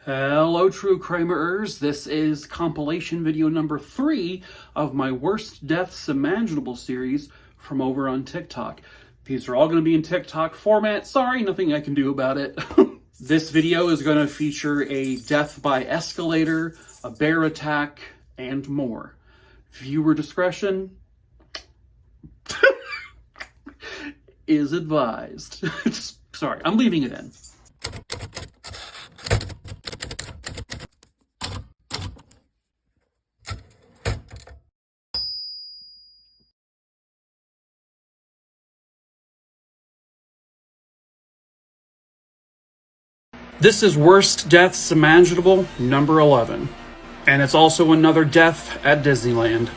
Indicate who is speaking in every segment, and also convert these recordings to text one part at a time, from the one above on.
Speaker 1: Hello, true crimerers. This is compilation video number 3 of my worst deaths imaginable series from over on TikTok. These are all going to be in TikTok format. Sorry, nothing I can do about it. This video is going to feature a death by escalator, a bear attack, and more. Viewer discretion is advised. Sorry, I'm leaving it in. This is Worst Deaths Imaginable, number 11. And it's also another death at Disneyland.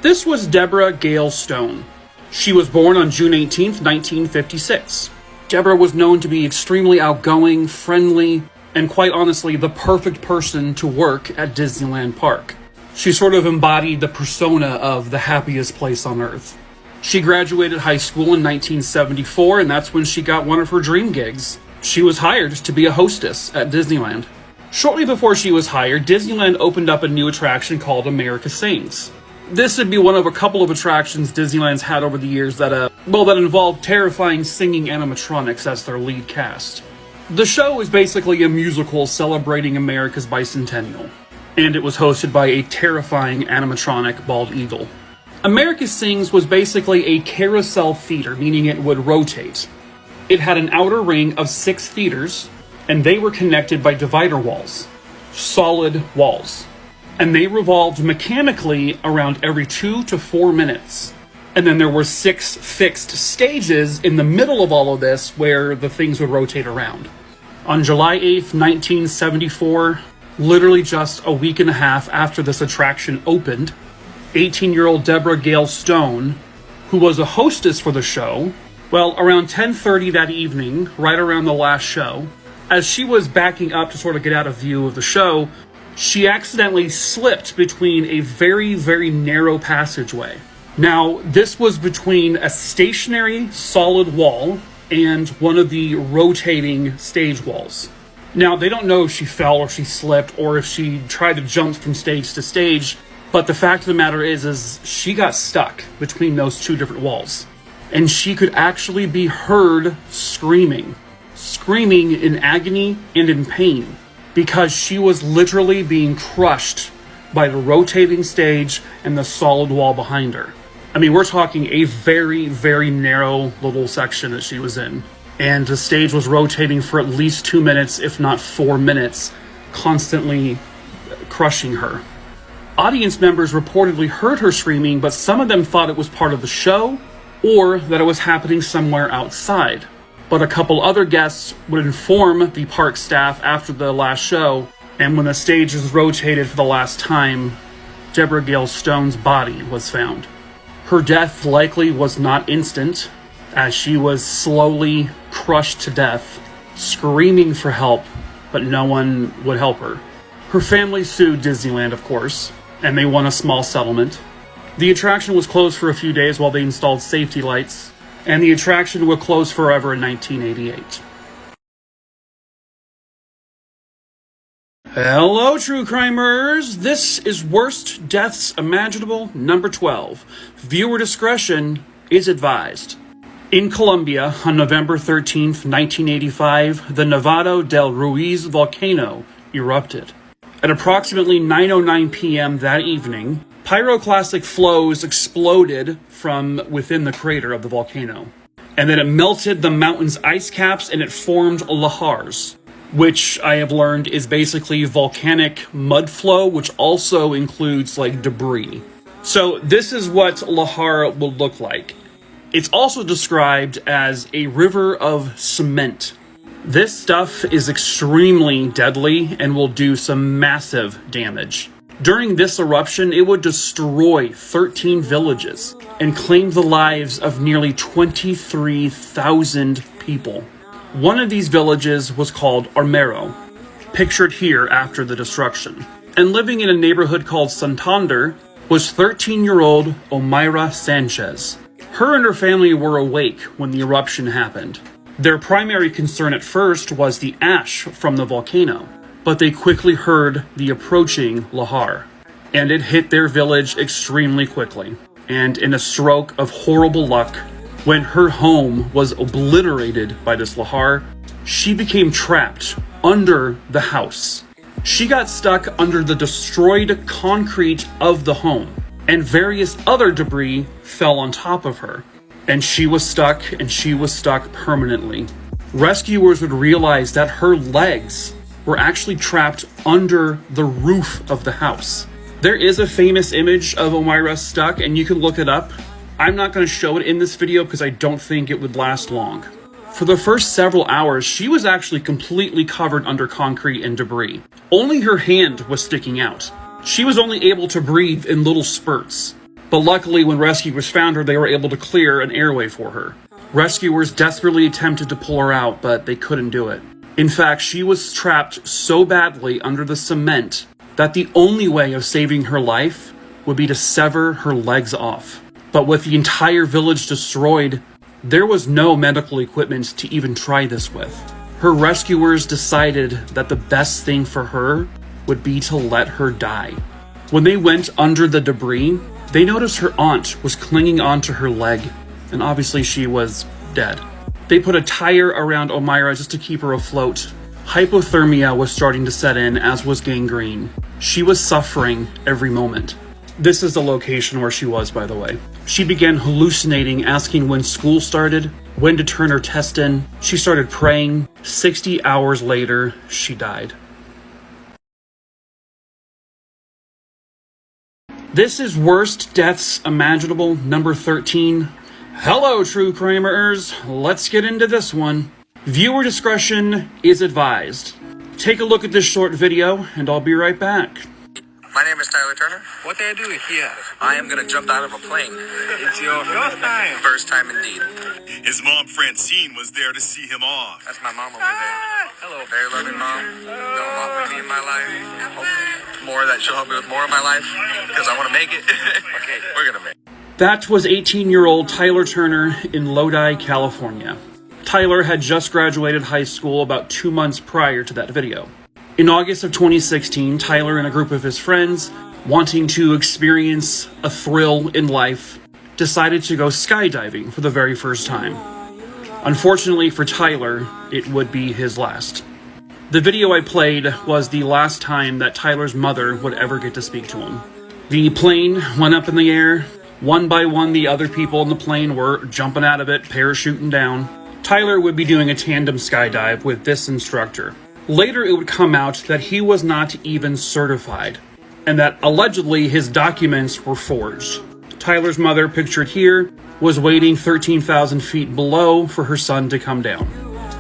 Speaker 1: This was Deborah Gail Stone. She was born on June 18th, 1956. Deborah was known to be extremely outgoing, friendly, and quite honestly, the perfect person to work at Disneyland Park. She sort of embodied the persona of the happiest place on earth. She graduated high school in 1974, and that's when she got one of her dream gigs. She was hired to be a hostess at Disneyland. Shortly before she was hired, Disneyland opened up a new attraction called Omayra Sanchez. This would be one of a couple of attractions Disneyland's had over the years that involved terrifying singing animatronics as their lead cast. The show is basically a musical celebrating America's bicentennial, and it was hosted by a terrifying animatronic bald eagle. America Sings was basically a carousel theater, meaning it would rotate. It had an outer ring of 6 theaters, and they were connected by divider walls, solid walls. And they revolved mechanically around every 2 to 4 minutes. And then there were 6 fixed stages in the middle of all of this where the things would rotate around. On July 8th, 1974, literally just a week and a half after this attraction opened, 18-year-old Deborah Gail Stone, who was a hostess for the show, around 10:30 that evening, right around the last show, as she was backing up to sort of get out of view of the show, she accidentally slipped between a very, very narrow passageway. Now, this was between a stationary solid wall and one of the rotating stage walls. Now, they don't know if she fell or she slipped or if she tried to jump from stage to stage, but the fact of the matter is she got stuck between those 2 different walls. And she could actually be heard screaming in agony and in pain, because she was literally being crushed by the rotating stage and the solid wall behind her. I mean, we're talking a very, very narrow little section that she was in. And the stage was rotating for at least 2 minutes, if not 4 minutes, constantly crushing her. Audience members reportedly heard her screaming, but some of them thought it was part of the show, or that it was happening somewhere outside. But a couple other guests would inform the park staff after the last show, and when the stage was rotated for the last time, Deborah Gail Stone's body was found. Her death likely was not instant, as she was slowly crushed to death, screaming for help, but no one would help her. Her family sued Disneyland, of course, and they won a small settlement. The attraction was closed for a few days while they installed safety lights, and the attraction would close forever in 1988. Hello, true crimerers! This is Worst Deaths Imaginable, number 12. Viewer discretion is advised. In Colombia, on November 13th, 1985, the Nevado del Ruiz volcano erupted. At approximately 9:09 p.m. that evening, pyroclastic flows exploded from within the crater of the volcano. And then it melted the mountain's ice caps and it formed lahars, which I have learned is basically volcanic mud flow, which also includes debris. So this is what lahar will look like. It's also described as a river of cement. This stuff is extremely deadly and will do some massive damage. During this eruption, it would destroy 13 villages and claim the lives of nearly 23,000 people. One of these villages was called Armero, pictured here after the destruction. And living in a neighborhood called Santander was 13-year-old Omayra Sanchez. Her and her family were awake when the eruption happened. Their primary concern at first was the ash from the volcano. but they quickly heard the approaching lahar, and it hit their village extremely quickly. And in a stroke of horrible luck, when her home was obliterated by this lahar, she became trapped under the house. She got stuck under the destroyed concrete of the home, and various other debris fell on top of her. And she was stuck permanently. Rescuers would realize that her legs were actually trapped under the roof of the house. There is a famous image of Omayra stuck, and you can look it up. I'm not going to show it in this video because I don't think it would last long. For the first several hours, she was actually completely covered under concrete and debris. Only her hand was sticking out. She was only able to breathe in little spurts. But luckily, when rescuers found her, they were able to clear an airway for her. Rescuers desperately attempted to pull her out, but they couldn't do it. In fact, she was trapped so badly under the cement that the only way of saving her life would be to sever her legs off. But with the entire village destroyed, there was no medical equipment to even try this with. Her rescuers decided that the best thing for her would be to let her die. When they went under the debris, they noticed her aunt was clinging onto her leg, and obviously she was dead. They put a tire around Omayra just to keep her afloat. Hypothermia was starting to set in, as was gangrene. She was suffering every moment. This is the location where she was, by the way. She began hallucinating, asking when school started, when to turn her test in. She started praying. 60 hours later, she died. This is Worst Deaths Imaginable, number 13. Hello, true crimerers. Let's get into this one. Viewer discretion is advised. Take a look at this short video, and I'll be right back.
Speaker 2: My name is Tyler Turner.
Speaker 3: What they do here?
Speaker 2: I am gonna jump out of a plane.
Speaker 3: It's your first time.
Speaker 2: First time indeed.
Speaker 4: His mom, Francine, was there to see him off.
Speaker 2: That's my mom over there. Hello. Very loving mom. Don't walk with me in my life. Hopefully more that she'll help me with more of my life, because I want to make it. Okay, we're gonna make it.
Speaker 1: That was 18-year-old Tyler Turner in Lodi, California. Tyler had just graduated high school about 2 months prior to that video. In August of 2016, Tyler and a group of his friends, wanting to experience a thrill in life, decided to go skydiving for the very first time. Unfortunately for Tyler, it would be his last. The video I played was the last time that Tyler's mother would ever get to speak to him. The plane went up in the air. One by one, the other people in the plane were jumping out of it, parachuting down. Tyler would be doing a tandem skydive with this instructor. Later, it would come out that he was not even certified, and that allegedly his documents were forged. Tyler's mother, pictured here, was waiting 13,000 feet below for her son to come down.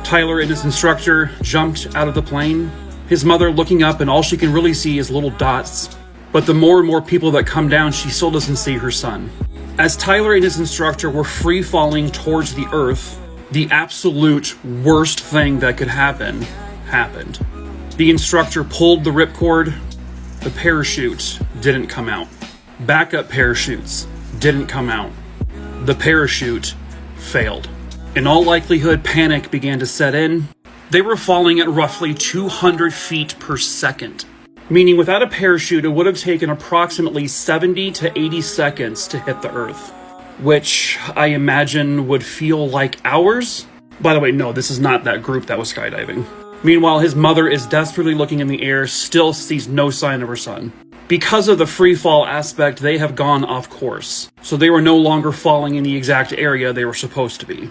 Speaker 1: Tyler and his instructor jumped out of the plane, his mother looking up, and all she can really see is little dots. But the more and more people that come down, she still doesn't see her son. As Tyler and his instructor were free falling towards the earth, the absolute worst thing that could happen happened. The instructor pulled the ripcord. The parachute didn't come out. Backup parachutes didn't come out. The parachute failed. In all likelihood, panic began to set in. They were falling at roughly 200 feet per second, meaning without a parachute, it would have taken approximately 70 to 80 seconds to hit the earth, which I imagine would feel like hours. By the way, no, this is not that group that was skydiving. Meanwhile, his mother is desperately looking in the air, still sees no sign of her son. Because of the free fall aspect, they have gone off course, so they were no longer falling in the exact area they were supposed to be.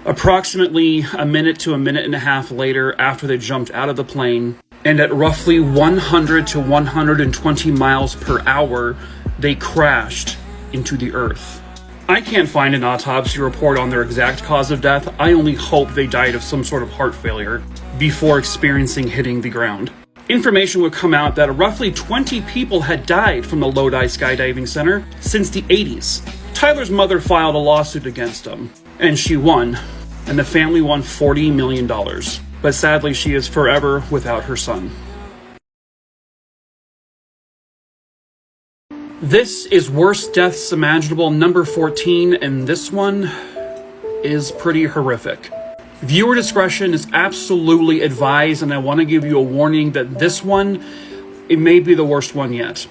Speaker 1: Approximately a minute to a minute and a half later, after they jumped out of the plane, and at roughly 100 to 120 miles per hour, they crashed into the earth. I can't find an autopsy report on their exact cause of death. I only hope they died of some sort of heart failure before experiencing hitting the ground. Information would come out that roughly 20 people had died from the Lodi Skydiving Center since the 80s. Tyler's mother filed a lawsuit against them, and she won, and the family won $40 million. But sadly, she is forever without her son. This is Worst Deaths Imaginable, number 14, and this one is pretty horrific. Viewer discretion is absolutely advised, and I want to give you a warning that this one, it may be the worst one yet.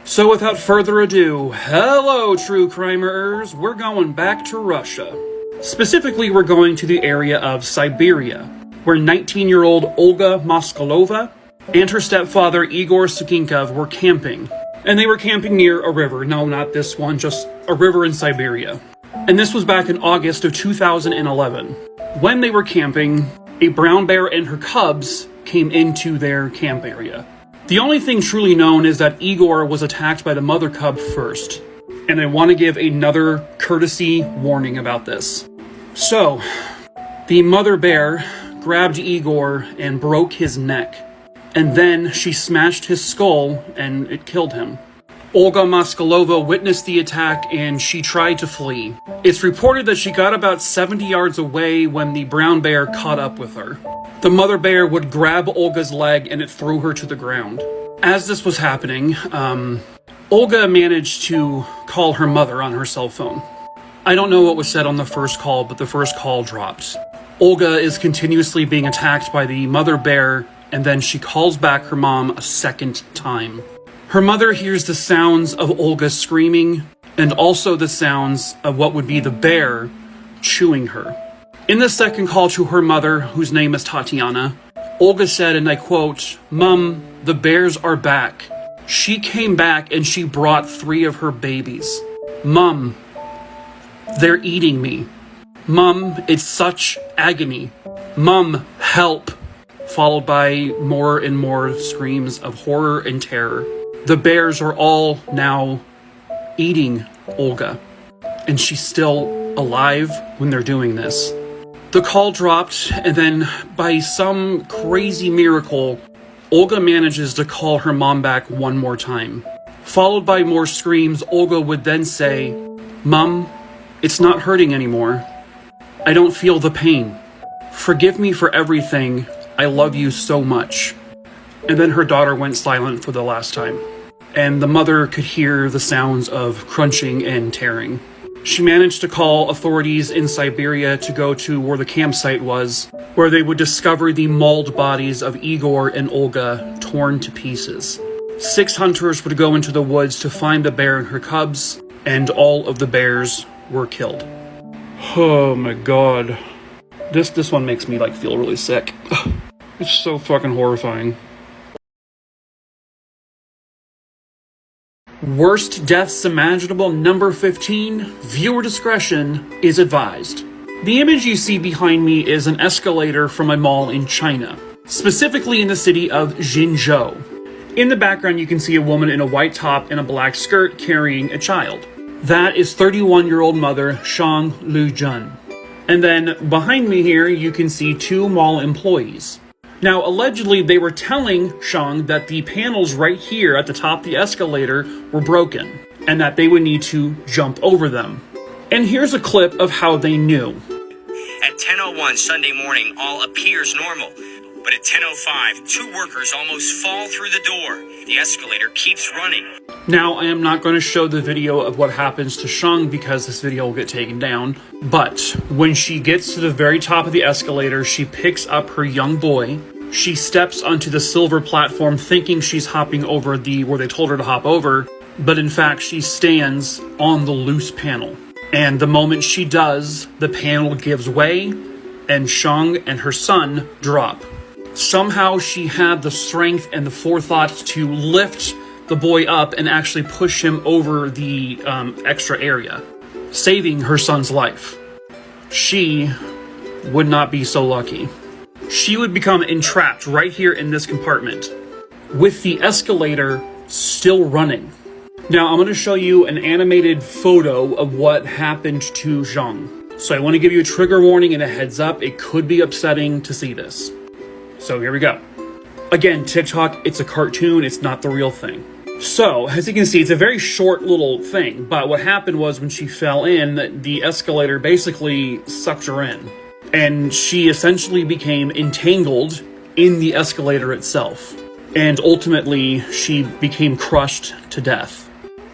Speaker 1: So without further ado, hello true crimerers, we're going back to Russia. Specifically, we're going to the area of Siberia, where 19-year-old Olga Mascalova and her stepfather Igor Sakinkov were camping. And they were camping near a river. No, not this one, just a river in Siberia. And this was back in August of 2011. When they were camping, a brown bear and her cubs came into their camp area. The only thing truly known is that Igor was attacked by the mother cub first. And I want to give another courtesy warning about this. So, the mother bear grabbed Igor and broke his neck. And then she smashed his skull and it killed him. Olga Mascalova witnessed the attack and she tried to flee. It's reported that she got about 70 yards away when the brown bear caught up with her. The mother bear would grab Olga's leg and it threw her to the ground. As this was happening, Olga managed to call her mother on her cell phone. I don't know what was said on the first call, but the first call dropped. Olga is continuously being attacked by the mother bear, and then she calls back her mom a second time. Her mother hears the sounds of Olga screaming, and also the sounds of what would be the bear chewing her. In the second call to her mother, whose name is Tatiana, Olga said, and I quote, "Mom, the bears are back. She came back and she brought 3 of her babies. Mom, they're eating me. Mom, it's such agony. Mom, help." Followed by more and more screams of horror and terror. The bears are all now eating Olga, and she's still alive when they're doing this. The call dropped, and then by some crazy miracle, Olga manages to call her mom back one more time. Followed by more screams, Olga would then say, "Mom, it's not hurting anymore. I don't feel the pain. Forgive me for everything. I love you so much." And then her daughter went silent for the last time. And the mother could hear the sounds of crunching and tearing. She managed to call authorities in Siberia to go to where the campsite was, where they would discover the mauled bodies of Igor and Olga torn to pieces. 6 hunters would go into the woods to find the bear and her cubs, and all of the bears were killed. Oh my god. This one makes me feel really sick. It's so fucking horrifying. Worst deaths imaginable, number 15. Viewer discretion is advised. The image you see behind me is an escalator from a mall in China, specifically in the city of Jinzhou. In the background, you can see a woman in a white top and a black skirt carrying a child. That is 31-year-old mother Shang Liu Jun. And then behind me here, you can see 2 mall employees. Now, allegedly, they were telling Shang that the panels right here at the top of the escalator were broken, and that they would need to jump over them. And here's a clip of how they knew.
Speaker 5: At 10:01 Sunday morning, all appears normal. But at 10:05, 2 workers almost fall through the door. The escalator keeps running.
Speaker 1: Now, I am not going to show the video of what happens to Shang because this video will get taken down. But when she gets to the very top of the escalator, she picks up her young boy. She steps onto the silver platform thinking she's hopping over where they told her to hop over. But in fact, she stands on the loose panel. And the moment she does, the panel gives way and Shang and her son drop. Somehow she had the strength and the forethought to lift the boy up and actually push him over the extra area, saving her son's life. She would not be so lucky. She would become entrapped right here in this compartment, with the escalator still running. Now, I'm going to show you an animated photo of what happened to Zhang. So I want to give you a trigger warning and a heads up. It could be upsetting to see this. So here we go. Again, TikTok, it's a cartoon. It's not the real thing. So, as you can see, it's a very short little thing. But what happened was when she fell in, the escalator basically sucked her in. And she essentially became entangled in the escalator itself. And ultimately, she became crushed to death.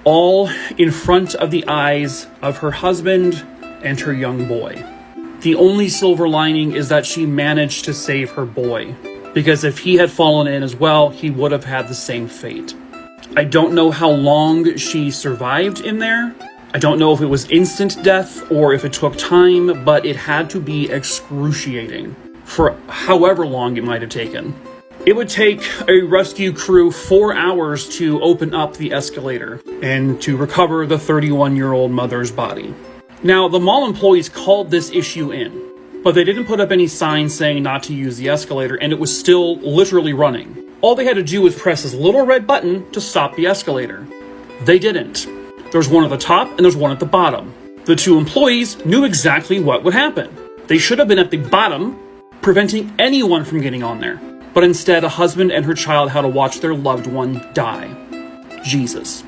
Speaker 1: All in front of the eyes of her husband and her young boy. The only silver lining is that she managed to save her boy, because if he had fallen in as well, he would have had the same fate. I don't know how long she survived in there. I don't know if it was instant death or if it took time, but it had to be excruciating for however long it might have taken. It would take a rescue crew 4 hours to open up the escalator and to recover the 31-year-old mother's body. Now, the mall employees called this issue in, but they didn't put up any signs saying not to use the escalator, and it was still literally running. All they had to do was press this little red button to stop the escalator. They didn't. There's one at the top and there's one at the bottom. The two employees knew exactly what would happen. They should have been at the bottom, preventing anyone from getting on there. But instead, a husband and her child had to watch their loved one die. Jesus.